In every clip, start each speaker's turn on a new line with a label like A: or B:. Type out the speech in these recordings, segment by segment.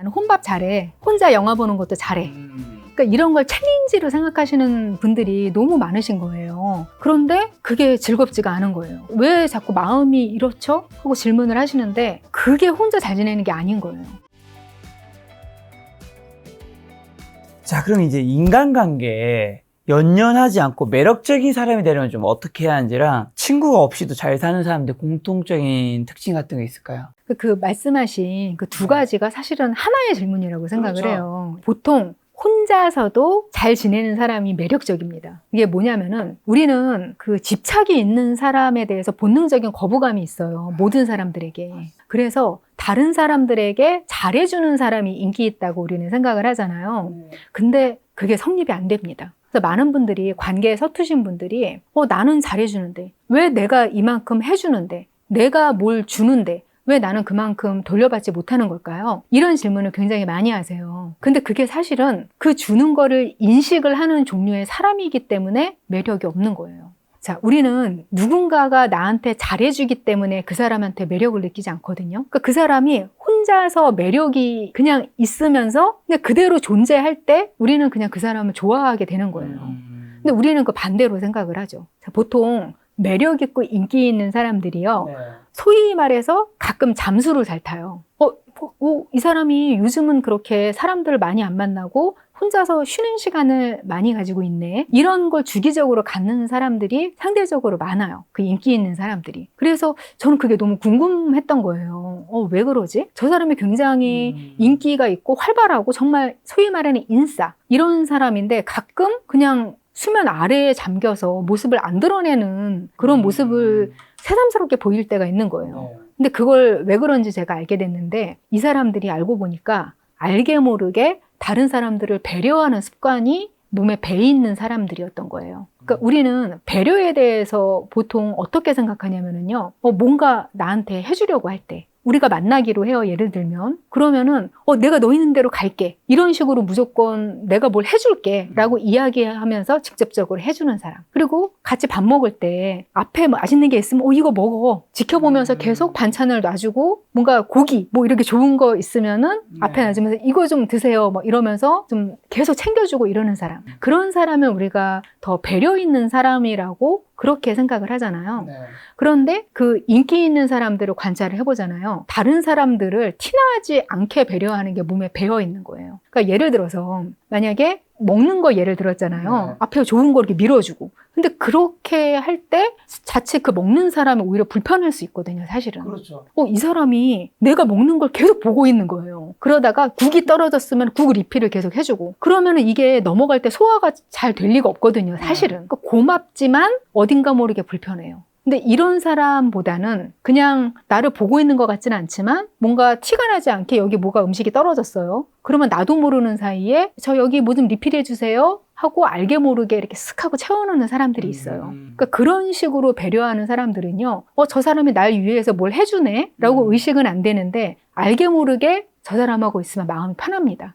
A: 나는 혼밥 잘해. 혼자 영화 보는 것도 잘해. 그러니까 이런 걸 챌린지로 생각하시는 분들이 너무 많으신 거예요. 그런데 그게 즐겁지가 않은 거예요. 왜 자꾸 마음이 이렇죠? 하고 질문을 하시는데 그게 혼자 잘 지내는 게 아닌 거예요.
B: 자, 그럼 이제 인간관계에 연연하지 않고 매력적인 사람이 되려면 좀 어떻게 해야 하는지랑 친구가 없이도 잘 사는 사람들 공통적인 특징 같은 게 있을까요?
A: 그 말씀하신 그 두 가지가 사실은 하나의 질문이라고 생각을
B: 그렇죠.
A: 해요. 보통 혼자서도 잘 지내는 사람이 매력적입니다. 이게 뭐냐면은 우리는 그 집착이 있는 사람에 대해서 본능적인 거부감이 있어요. 모든 사람들에게. 그래서 다른 사람들에게 잘해주는 사람이 인기 있다고 우리는 생각을 하잖아요. 근데 그게 성립이 안 됩니다. 그래서 많은 분들이 관계에 서투신 분들이 나는 잘해주는데 왜 내가 이만큼 해주는데 내가 뭘 주는데 왜 나는 그만큼 돌려받지 못하는 걸까요? 이런 질문을 굉장히 많이 하세요. 근데 그게 사실은 그 주는 거를 인식을 하는 종류의 사람이기 때문에 매력이 없는 거예요. 자, 우리는 누군가가 나한테 잘해주기 때문에 그 사람한테 매력을 느끼지 않거든요. 그러니까 그 사람이 혼자서 매력이 그냥 있으면서 그냥 그대로 존재할 때 우리는 그냥 그 사람을 좋아하게 되는 거예요. 근데 우리는 그 반대로 생각을 하죠. 자, 보통 매력 있고 인기 있는 사람들이요. 소위 말해서 가끔 잠수를 잘 타요. 이 사람이 요즘은 그렇게 사람들을 많이 안 만나고 혼자서 쉬는 시간을 많이 가지고 있네. 이런 걸 주기적으로 갖는 사람들이 상대적으로 많아요. 그 인기 있는 사람들이. 그래서 저는 그게 너무 궁금했던 거예요. 왜 그러지? 저 사람이 굉장히 인기가 있고 활발하고 정말 소위 말하는 인싸 이런 사람인데 가끔 그냥 수면 아래에 잠겨서 모습을 안 드러내는 그런 모습을 새삼스럽게 보일 때가 있는 거예요. 근데 그걸 왜 그런지 제가 알게 됐는데 이 사람들이 알고 보니까 알게 모르게 다른 사람들을 배려하는 습관이 몸에 배 있는 사람들이었던 거예요. 그러니까 우리는 배려에 대해서 보통 어떻게 생각하냐면요. 뭔가 나한테 해주려고 할 때 우리가 만나기로 해요. 예를 들면 그러면은 내가 너 있는 대로 갈게 이런 식으로 무조건 내가 뭘 해줄게 라고 이야기하면서 직접적으로 해주는 사람. 그리고 같이 밥 먹을 때 앞에 맛있는 게 있으면 이거 먹어 지켜보면서 계속 반찬을 놔주고 뭔가 고기 뭐 이렇게 좋은 거 있으면은 앞에 놔주면서 이거 좀 드세요 뭐 이러면서 좀 계속 챙겨주고 이러는 사람. 그런 사람은 우리가 더 배려 있는 사람이라고 그렇게 생각을 하잖아요. 그런데 그 인기 있는 사람들을 관찰을 해보잖아요. 다른 사람들을 티나지 않게 배려하는 게 몸에 배어 있는 거예요. 그러니까 예를 들어서 만약에 먹는 거 예를 들었잖아요. 앞에 좋은 거 이렇게 밀어주고. 근데 그렇게 할 때 자칫 그 먹는 사람이 오히려 불편할 수 있거든요, 사실은.
B: 그렇죠.
A: 이 사람이 내가 먹는 걸 계속 보고 있는 거예요. 그러다가 국이 떨어졌으면 국 리필을 계속 해주고. 그러면은 이게 넘어갈 때 소화가 잘 될 리가 없거든요, 사실은. 그러니까 고맙지만 어딘가 모르게 불편해요. 근데 이런 사람보다는 그냥 나를 보고 있는 것 같지는 않지만 뭔가 티가 나지 않게 여기 뭐가 음식이 떨어졌어요. 그러면 나도 모르는 사이에 저 여기 뭐 좀 리필해 주세요 하고 알게 모르게 이렇게 쓱 하고 채워놓는 사람들이 있어요. 그러니까 그런 식으로 배려하는 사람들은요. 저 사람이 날 위해서 뭘 해주네 라고 의식은 안 되는데 알게 모르게 저 사람하고 있으면 마음이 편합니다.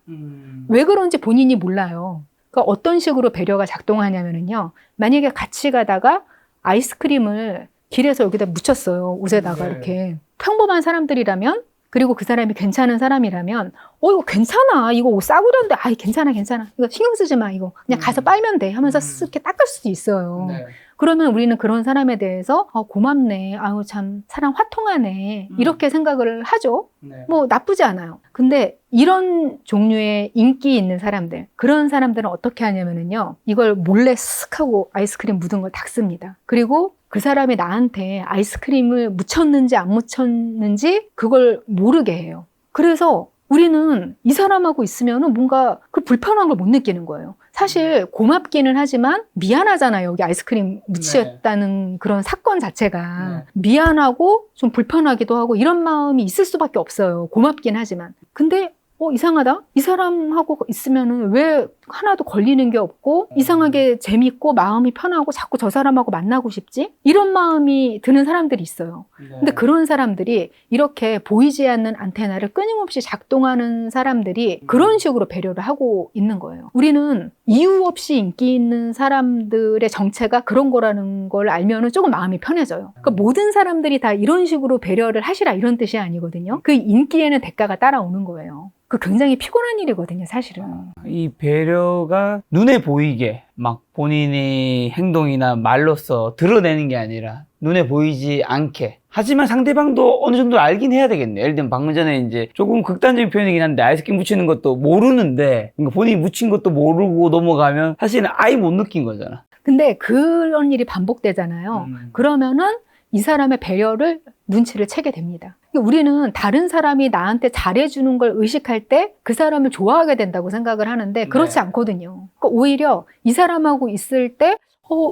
A: 왜 그런지 본인이 몰라요. 그러니까 어떤 식으로 배려가 작동하냐면요. 만약에 같이 가다가 아이스크림을 길에서 여기다 묻혔어요. 옷에다가 이렇게. 평범한 사람들이라면 그리고 그 사람이 괜찮은 사람이라면 이거 괜찮아. 이거 옷 싸구려인데 괜찮아. 이거 신경 쓰지 마. 이거 그냥 가서 빨면 돼 하면서 이렇게 닦을 수도 있어요. 그러면 우리는 그런 사람에 대해서 고맙네. 참 사람 화통하네. 이렇게 생각을 하죠. 뭐 나쁘지 않아요. 근데 이런 종류의 인기 있는 사람들, 그런 사람들은 어떻게 하냐면요. 이걸 몰래 쓱 하고 아이스크림 묻은 걸 닦습니다. 그리고 그 사람이 나한테 아이스크림을 묻혔는지 안 묻혔는지 그걸 모르게 해요. 그래서 우리는 이 사람하고 있으면은 뭔가 그 불편한 걸 못 느끼는 거예요. 사실 고맙기는 하지만 미안하잖아요. 여기 아이스크림 묻혔다는 그런 사건 자체가. 미안하고 좀 불편하기도 하고 이런 마음이 있을 수밖에 없어요. 고맙긴 하지만. 근데 이상하다? 이 사람하고 있으면은 왜 하나도 걸리는 게 없고 이상하게 재밌고 마음이 편하고 자꾸 저 사람하고 만나고 싶지? 이런 마음이 드는 사람들이 있어요. 근데 그런 사람들이 이렇게 보이지 않는 안테나를 끊임없이 작동하는 사람들이 그런 식으로 배려를 하고 있는 거예요. 우리는 이유 없이 인기 있는 사람들의 정체가 그런 거라는 걸 알면은 조금 마음이 편해져요. 그러니까 모든 사람들이 다 이런 식으로 배려를 하시라 이런 뜻이 아니거든요. 그 인기에는 대가가 따라오는 거예요. 그 굉장히 피곤한 일이거든요, 사실은.
B: 이 배려가 눈에 보이게 막 본인의 행동이나 말로써 드러내는 게 아니라 눈에 보이지 않게. 하지만 상대방도 어느 정도 알긴 해야 되겠네. 예를 들면 방금 전에 이제 조금 극단적인 표현이긴 한데 아이스크림 묻히는 것도 모르는데 그러니까 본인이 묻힌 것도 모르고 넘어가면 사실은 아예 못 느낀 거잖아.
A: 근데 그런 일이 반복되잖아요. 그러면은 이 사람의 배려를 눈치를 채게 됩니다. 우리는 다른 사람이 나한테 잘해주는 걸 의식할 때 그 사람을 좋아하게 된다고 생각을 하는데 그렇지
B: 네.
A: 않거든요. 그러니까 오히려 이 사람하고 있을 때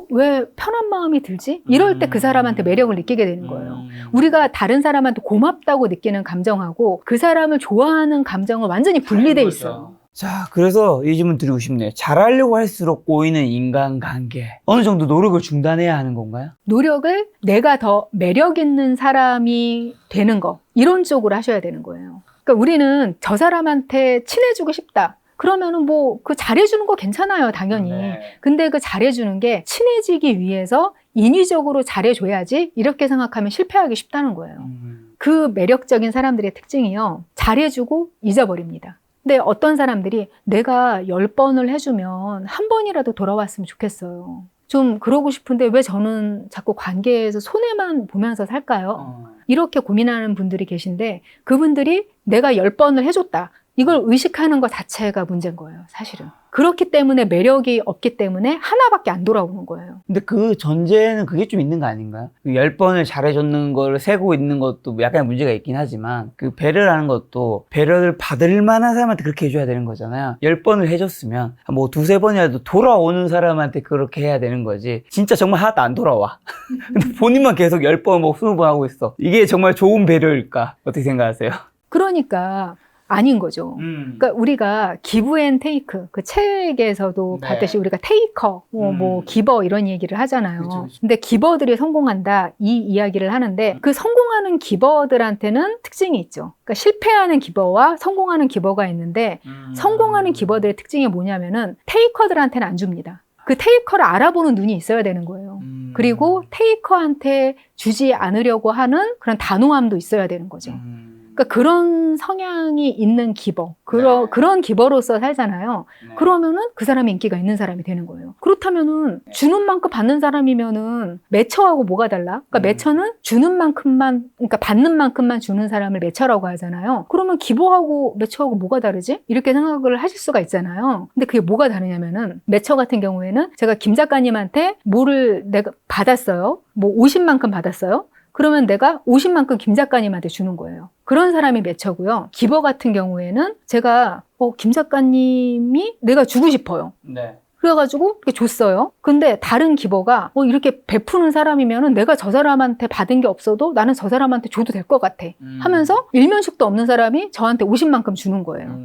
A: 왜 편한 마음이 들지? 이럴 때 그 사람한테 매력을 느끼게 되는 거예요. 우리가 다른 사람한테 고맙다고 느끼는 감정하고 그 사람을 좋아하는 감정은 완전히 분리돼 있어요.
B: 자, 그래서 이 질문 드리고 싶네요. 잘하려고 할수록 꼬이는 인간관계. 어느 정도 노력을 중단해야 하는 건가요?
A: 노력을 내가 더 매력 있는 사람이 되는 거 이런 쪽으로 하셔야 되는 거예요. 그러니까 우리는 저 사람한테 친해지고 싶다. 그러면은 뭐 그 잘해주는 거 괜찮아요, 당연히.
B: 네.
A: 근데 그 잘해주는 게 친해지기 위해서 인위적으로 잘해줘야지 이렇게 생각하면 실패하기 쉽다는 거예요. 그 매력적인 사람들의 특징이요. 잘해주고 잊어버립니다. 근데 어떤 사람들이 내가 10번을 해주면 한 번이라도 돌아왔으면 좋겠어요. 좀 그러고 싶은데 왜 저는 자꾸 관계에서 손해만 보면서 살까요? 이렇게 고민하는 분들이 계신데 그분들이 내가 10번을 해줬다. 이걸 의식하는 것 자체가 문제인 거예요, 사실은. 그렇기 때문에 매력이 없기 때문에 하나밖에 안 돌아오는 거예요.
B: 근데 그 전제는 그게 좀 있는 거 아닌가요? 그 10번을 잘해줬는 걸 세고 있는 것도 약간 문제가 있긴 하지만 그 배려라는 것도 배려를 받을 만한 사람한테 그렇게 해줘야 되는 거잖아요. 10번을 해줬으면 뭐 두세 번이라도 돌아오는 사람한테 그렇게 해야 되는 거지. 진짜 정말 하나도 안 돌아와. 근데 본인만 계속 10번 뭐 20번 하고 있어. 이게 정말 좋은 배려일까? 어떻게 생각하세요?
A: 그러니까 아닌 거죠. 그러니까 우리가 기브 앤 테이크 그 책에서도
B: 네.
A: 봤듯이 우리가 테이커, 뭐 기버 이런 얘기를 하잖아요.
B: 그쵸.
A: 근데 기버들이 성공한다 이 이야기를 하는데 그 성공하는 기버들한테는 특징이 있죠. 그러니까 실패하는 기버와 성공하는 기버가 있는데 성공하는 기버들의 특징이 뭐냐면은 테이커들한테는 안 줍니다. 그 테이커를 알아보는 눈이 있어야 되는 거예요. 그리고 테이커한테 주지 않으려고 하는 그런 단호함도 있어야 되는 거죠. 그러니까 그런 성향이 있는 기버, 그런 기버로서 살잖아요. 그러면은 그 사람이 인기가 있는 사람이 되는 거예요. 그렇다면은 주는 만큼 받는 사람이면은 매처하고 뭐가 달라? 그러니까 매처는 주는 만큼만, 그러니까 받는 만큼만 주는 사람을 매처라고 하잖아요. 그러면 기버하고 매처하고 뭐가 다르지? 이렇게 생각을 하실 수가 있잖아요. 근데 그게 뭐가 다르냐면은 매처 같은 경우에는 제가 김 작가님한테 뭐를 내가 받았어요. 뭐 50만큼 받았어요. 그러면 내가 50만큼 김 작가님한테 주는 거예요. 그런 사람이 매처고요. 기버 같은 경우에는 제가 김 작가님이 내가 주고 싶어요.
B: 네.
A: 그래가지고 이렇게 줬어요. 근데 다른 기버가 이렇게 베푸는 사람이면은 내가 저 사람한테 받은 게 없어도 나는 저 사람한테 줘도 될 것 같아 하면서 일면식도 없는 사람이 저한테 50만큼 주는 거예요.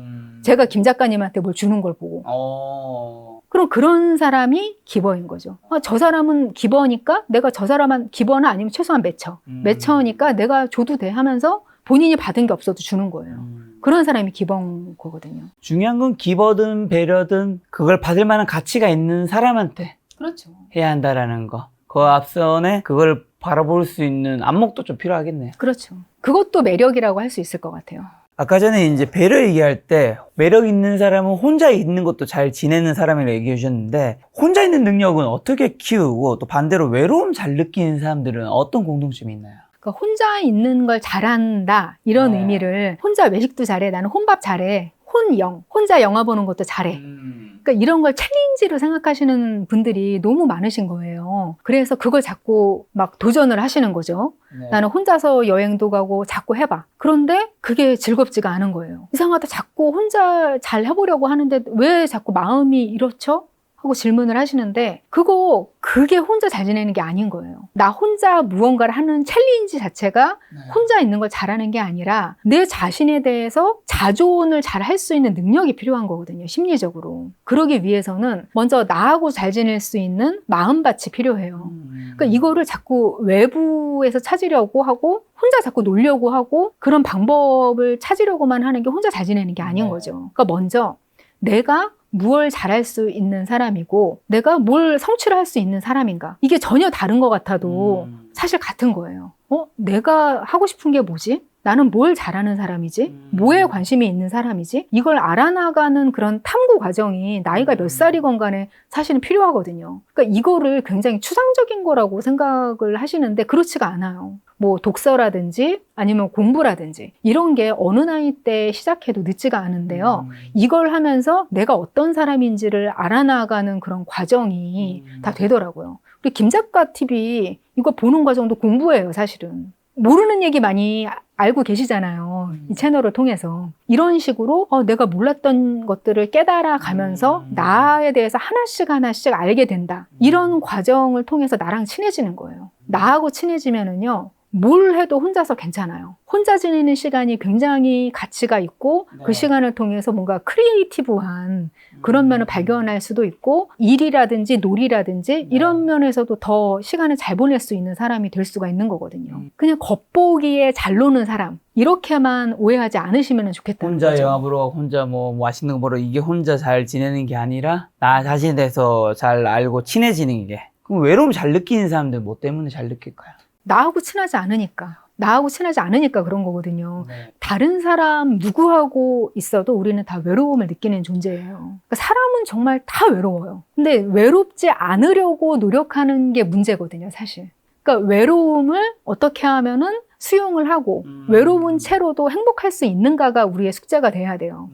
A: 제가 김 작가님한테 뭘 주는 걸 보고. 그럼 그런 사람이 기버인 거죠. 저 사람은 기버니까 내가 저 사람한 기버는 아니면 최소한 매처. 매처니까 내가 줘도 돼 하면서 본인이 받은 게 없어도 주는 거예요. 그런 사람이 기버인 거거든요.
B: 중요한 건 기버든 배려든 그걸 받을 만한 가치가 있는 사람한테
A: 그렇죠.
B: 해야 한다라는 거. 그 앞선에 그걸 바라볼 수 있는 안목도 좀 필요하겠네요.
A: 그렇죠. 그것도 매력이라고 할 수 있을 것 같아요.
B: 아까 전에 이제 배려 얘기할 때 매력 있는 사람은 혼자 있는 것도 잘 지내는 사람이라고 얘기해 주셨는데 혼자 있는 능력은 어떻게 키우고 또 반대로 외로움 잘 느끼는 사람들은 어떤 공통점이 있나요?
A: 그러니까 혼자 있는 걸 잘한다 이런 의미를 혼자 외식도 잘해, 나는 혼밥 잘해, 혼영, 혼자 영화 보는 것도 잘해. 그러니까 이런 걸 챌린지로 생각하시는 분들이 너무 많으신 거예요. 그래서 그걸 자꾸 막 도전을 하시는 거죠.
B: 네.
A: 나는 혼자서 여행도 가고 자꾸 해봐. 그런데 그게 즐겁지가 않은 거예요. 이상하다. 자꾸 혼자 잘 해보려고 하는데 왜 자꾸 마음이 이렇죠? 하고 질문을 하시는데 그게 혼자 잘 지내는 게 아닌 거예요. 나 혼자 무언가를 하는 챌린지 자체가 혼자 있는 걸 잘하는 게 아니라 내 자신에 대해서 자존을 잘 할 수 있는 능력이 필요한 거거든요. 심리적으로. 그러기 위해서는 먼저 나하고 잘 지낼 수 있는 마음밭이 필요해요. 그러니까 이거를 자꾸 외부에서 찾으려고 하고 혼자 자꾸 놀려고 하고 그런 방법을 찾으려고만 하는 게 혼자 잘 지내는 게 아닌 거죠. 그러니까 먼저 내가 무엇을 잘할 수 있는 사람이고 내가 뭘 성취를 할 수 있는 사람인가. 이게 전혀 다른 것 같아도 사실 같은 거예요. 내가 하고 싶은 게 뭐지? 나는 뭘 잘하는 사람이지? 뭐에 관심이 있는 사람이지? 이걸 알아나가는 그런 탐구 과정이 나이가 몇 살이건 간에 사실은 필요하거든요. 그러니까 이거를 굉장히 추상적인 거라고 생각을 하시는데 그렇지가 않아요. 뭐 독서라든지 아니면 공부라든지 이런 게 어느 나이 때 시작해도 늦지가 않은데요. 이걸 하면서 내가 어떤 사람인지를 알아나가는 그런 과정이 다 되더라고요. 우리 김 작가 TV 이거 보는 과정도 공부예요, 사실은. 모르는 얘기 많이 알고 계시잖아요. 이 채널을 통해서. 이런 식으로 내가 몰랐던 것들을 깨달아 가면서 나에 대해서 하나씩 알게 된다. 이런 과정을 통해서 나랑 친해지는 거예요. 나하고 친해지면은요. 뭘 해도 혼자서 괜찮아요. 혼자 지내는 시간이 굉장히 가치가 있고 그 시간을 통해서 뭔가 크리에이티브한 그런 면을 발견할 수도 있고 일이라든지 놀이라든지 이런 면에서도 더 시간을 잘 보낼 수 있는 사람이 될 수가 있는 거거든요. 그냥 겉보기에 잘 노는 사람 이렇게만 오해하지 않으시면 좋겠다는
B: 혼자
A: 거죠.
B: 영화 보러 혼자 뭐 맛있는 거 보러 이게 혼자 잘 지내는 게 아니라 나 자신에 대해서 잘 알고 친해지는 게. 그럼 외로움 잘 느끼는 사람들 뭐 때문에 잘 느낄까요?
A: 나하고 친하지 않으니까 그런 거거든요. 다른 사람 누구하고 있어도 우리는 다 외로움을 느끼는 존재예요. 그러니까 사람은 정말 다 외로워요. 근데 외롭지 않으려고 노력하는 게 문제거든요, 사실. 그러니까 외로움을 어떻게 하면은 수용을 하고 외로운 채로도 행복할 수 있는가가 우리의 숙제가 돼야 돼요.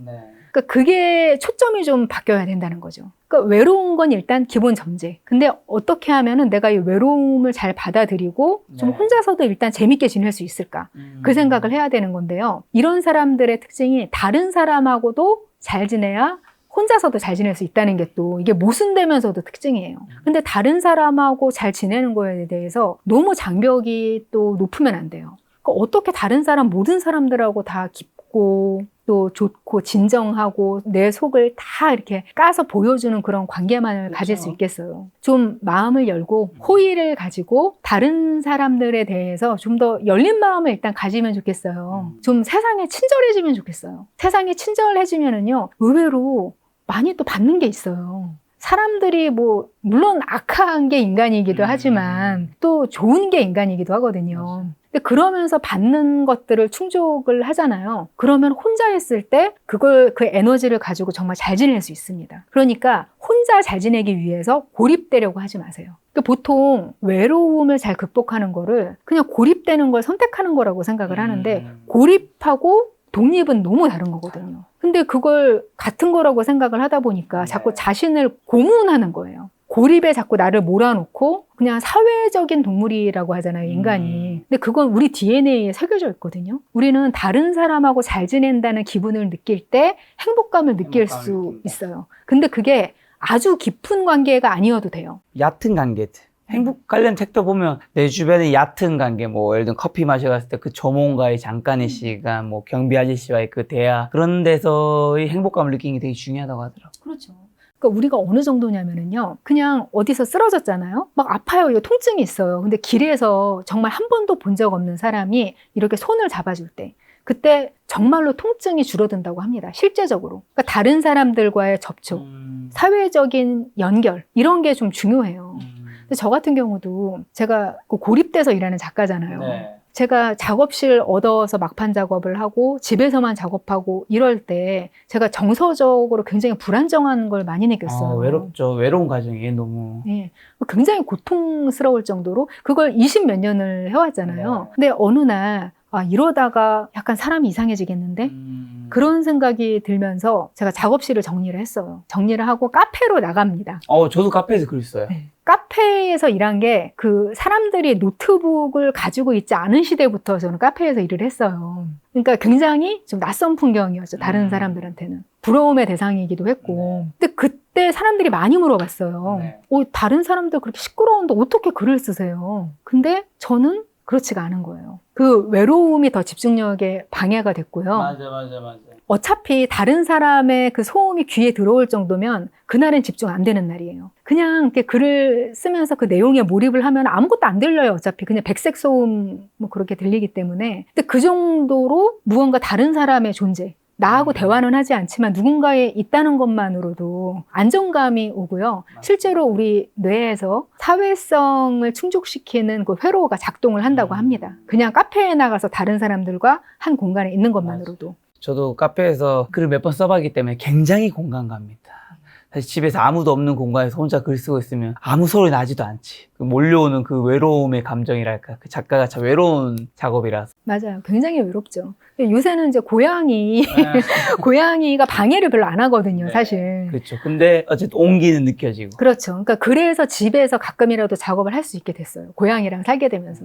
A: 그러니까 그게 초점이 좀 바뀌어야 된다는 거죠. 그러니까 외로운 건 일단 기본 전제. 근데 어떻게 하면은 내가 이 외로움을 잘 받아들이고 좀 혼자서도 일단 재밌게 지낼 수 있을까? 그 생각을 해야 되는 건데요. 이런 사람들의 특징이 다른 사람하고도 잘 지내야 혼자서도 잘 지낼 수 있다는 게 또 이게 모순되면서도 특징이에요. 근데 다른 사람하고 잘 지내는 거에 대해서 너무 장벽이 또 높으면 안 돼요. 그러니까 어떻게 다른 사람, 모든 사람들하고 다 깊고 또 좋고 진정하고 내 속을 다 이렇게 까서 보여주는 그런 관계만을 가질 수 있겠어요. 좀 마음을 열고 호의를 가지고 다른 사람들에 대해서 좀 더 열린 마음을 일단 가지면 좋겠어요. 좀 세상에 친절해지면 좋겠어요. 세상에 친절해지면은요, 의외로 많이 또 받는 게 있어요. 사람들이 뭐 물론 악한 게 인간이기도 하지만 또 좋은 게 인간이기도 하거든요. 근데 그러면서 받는 것들을 충족을 하잖아요. 그러면 혼자 있을 때 그 에너지를 가지고 정말 잘 지낼 수 있습니다. 그러니까 혼자 잘 지내기 위해서 고립되려고 하지 마세요. 그러니까 보통 외로움을 잘 극복하는 거를 그냥 고립되는 걸 선택하는 거라고 생각을 하는데 고립하고 독립은 너무 다른 거거든요. 근데 그걸 같은 거라고 생각을 하다 보니까 자꾸 자신을 고문하는 거예요. 고립에 자꾸 나를 몰아놓고 그냥 사회적인 동물이라고 하잖아요, 인간이. 근데 그건 우리 DNA에 새겨져 있거든요. 우리는 다른 사람하고 잘 지낸다는 기분을 느낄 때 행복감을 느낄 수 있어요. 근데 그게 아주 깊은 관계가 아니어도 돼요.
B: 얕은 관계들. 행복 관련 책도 보면 내 주변에 얕은 관계, 뭐 예를 들면 커피 마셔갔을 때 그 점원과의 잠깐의 시간, 뭐 경비 아저씨와의 그 대화, 그런 데서의 행복감을 느끼는 게 되게 중요하다고 하더라고요.
A: 그렇죠. 그러니까 우리가 어느 정도냐면은요, 그냥 어디서 쓰러졌잖아요. 막 아파요. 이거 통증이 있어요. 근데 길에서 정말 한 번도 본 적 없는 사람이 이렇게 손을 잡아줄 때, 그때 정말로 통증이 줄어든다고 합니다. 실제적으로. 그러니까 다른 사람들과의 접촉, 사회적인 연결, 이런 게 좀 중요해요. 근데 저 같은 경우도 제가 고립돼서 일하는 작가잖아요. 제가 작업실 얻어서 막판 작업을 하고 집에서만 작업하고 이럴 때 제가 정서적으로 굉장히 불안정한 걸 많이 느꼈어요.
B: 외롭죠. 외로운 과정이 너무.
A: 네. 굉장히 고통스러울 정도로 그걸 20몇 년을 해왔잖아요. 근데 어느 날 이러다가 약간 사람이 이상해지겠는데? 그런 생각이 들면서 제가 작업실을 정리를 했어요. 정리를 하고 카페로 나갑니다.
B: 저도 카페에서 그랬어요.
A: 네. 카페에서 일한 게 그 사람들이 노트북을 가지고 있지 않은 시대부터 저는 카페에서 일을 했어요. 그러니까 굉장히 좀 낯선 풍경이었죠. 다른 사람들한테는. 부러움의 대상이기도 했고. 근데 그때 그때 사람들이 많이 물어봤어요.
B: 네.
A: 다른 사람들 그렇게 시끄러운데 어떻게 글을 쓰세요? 근데 저는 그렇지가 않은 거예요. 그 외로움이 더 집중력에 방해가 됐고요.
B: 맞아.
A: 어차피 다른 사람의 그 소음이 귀에 들어올 정도면 그날은 집중 안 되는 날이에요. 그냥 이렇게 글을 쓰면서 그 내용에 몰입을 하면 아무것도 안 들려요. 어차피 그냥 백색 소음 뭐 그렇게 들리기 때문에. 근데 그 정도로 무언가 다른 사람의 존재, 나하고 대화는 하지 않지만 누군가에 있다는 것만으로도 안정감이 오고요. 실제로 우리 뇌에서 사회성을 충족시키는 그 회로가 작동을 한다고 합니다. 그냥 카페에 나가서 다른 사람들과 한 공간에 있는 것만으로도.
B: 저도 카페에서 글을 몇 번 써봤기 때문에 굉장히 공감 갑니다. 사실 집에서 아무도 없는 공간에서 혼자 글 쓰고 있으면 아무 소리 나지도 않지. 그 몰려오는 그 외로움의 감정이랄까. 그 작가가 참 외로운 작업이라서.
A: 맞아요. 굉장히 외롭죠. 요새는 이제 고양이가 방해를 별로 안 하거든요,
B: 네.
A: 사실.
B: 그렇죠. 근데 어쨌든 온기는 느껴지고.
A: 그렇죠. 그러니까 그래서 집에서 가끔이라도 작업을 할 수 있게 됐어요. 고양이랑 살게 되면서.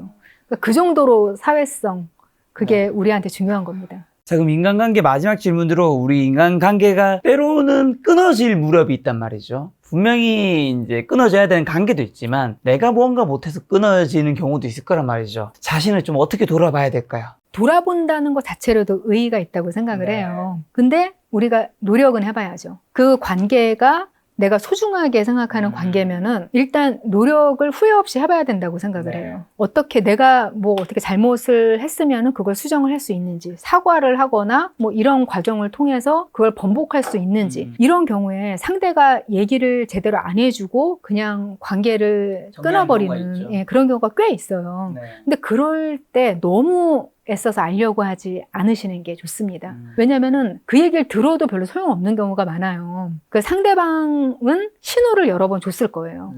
A: 그러니까 그 정도로 사회성, 그게 우리한테 중요한 겁니다.
B: 자, 그럼 인간관계 마지막 질문으로 우리 인간관계가 때로는 끊어질 무렵이 있단 말이죠. 분명히 이제 끊어져야 되는 관계도 있지만 내가 무언가 못해서 끊어지는 경우도 있을 거란 말이죠. 자신을 좀 어떻게 돌아봐야 될까요?
A: 돌아본다는 것 자체로도 의의가 있다고 생각을 해요. 근데 우리가 노력은 해봐야죠. 그 관계가 내가 소중하게 생각하는 관계면은 일단 노력을 후회 없이 해봐야 된다고 생각을 해요. 어떻게 내가 뭐 어떻게 잘못을 했으면은 그걸 수정을 할 수 있는지, 사과를 하거나 뭐 이런 과정을 통해서 그걸 번복할 수 있는지, 이런 경우에 상대가 얘기를 제대로 안 해주고 그냥 관계를 끊어버리는 그런 경우가 꽤 있어요. 근데 그럴 때 너무 애써서 알려고 하지 않으시는 게 좋습니다. 왜냐면은 그 얘기를 들어도 별로 소용없는 경우가 많아요. 그 상대방은 신호를 여러 번 줬을 거예요.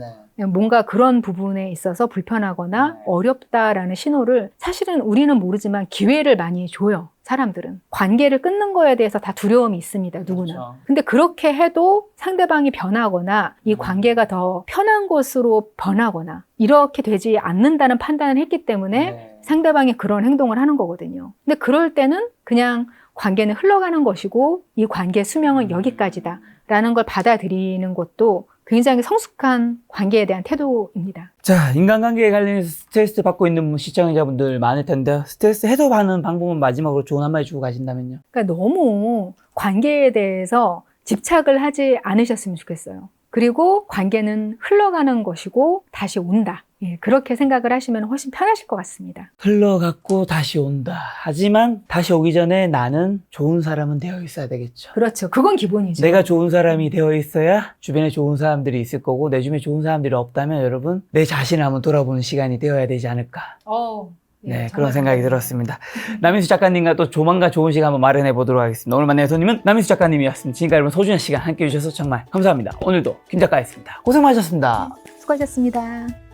A: 뭔가 그런 부분에 있어서 불편하거나 어렵다라는 신호를 사실은 우리는 모르지만 기회를 많이 줘요. 사람들은. 관계를 끊는 거에 대해서 다 두려움이 있습니다. 누구나.
B: 그렇죠.
A: 근데 그렇게 해도 상대방이 변하거나 이 관계가 더 편한 것으로 변하거나 이렇게 되지 않는다는 판단을 했기 때문에 상대방이 그런 행동을 하는 거거든요. 근데 그럴 때는 그냥 관계는 흘러가는 것이고 이 관계 수명은 여기까지다 라는 걸 받아들이는 것도 굉장히 성숙한 관계에 대한 태도입니다.
B: 자, 인간관계에 관련해서 스트레스 받고 있는 시청자분들 많을 텐데 스트레스 해소하는 방법은 마지막으로 좋은 한마디 주고 가신다면요?
A: 그러니까 너무 관계에 대해서 집착을 하지 않으셨으면 좋겠어요. 그리고 관계는 흘러가는 것이고 다시 온다. 그렇게 생각을 하시면 훨씬 편하실 것 같습니다.
B: 흘러갔고 다시 온다. 하지만 다시 오기 전에 나는 좋은 사람은 되어 있어야 되겠죠.
A: 그렇죠. 그건 기본이죠.
B: 내가 좋은 사람이 되어 있어야 주변에 좋은 사람들이 있을 거고 내 주변에 좋은 사람들이 없다면 여러분 내 자신을 한번 돌아보는 시간이 되어야 되지 않을까. 네, 그런 생각이 들었습니다. 남인수 작가님과 또 조만간 좋은 시간 한번 마련해 보도록 하겠습니다. 오늘 만난 손님은 남인수 작가님이었습니다. 지금까지 여러분 소중한 시간 함께 해주셔서 정말 감사합니다. 오늘도 김 작가였습니다. 고생 많으셨습니다.
A: 수고하셨습니다.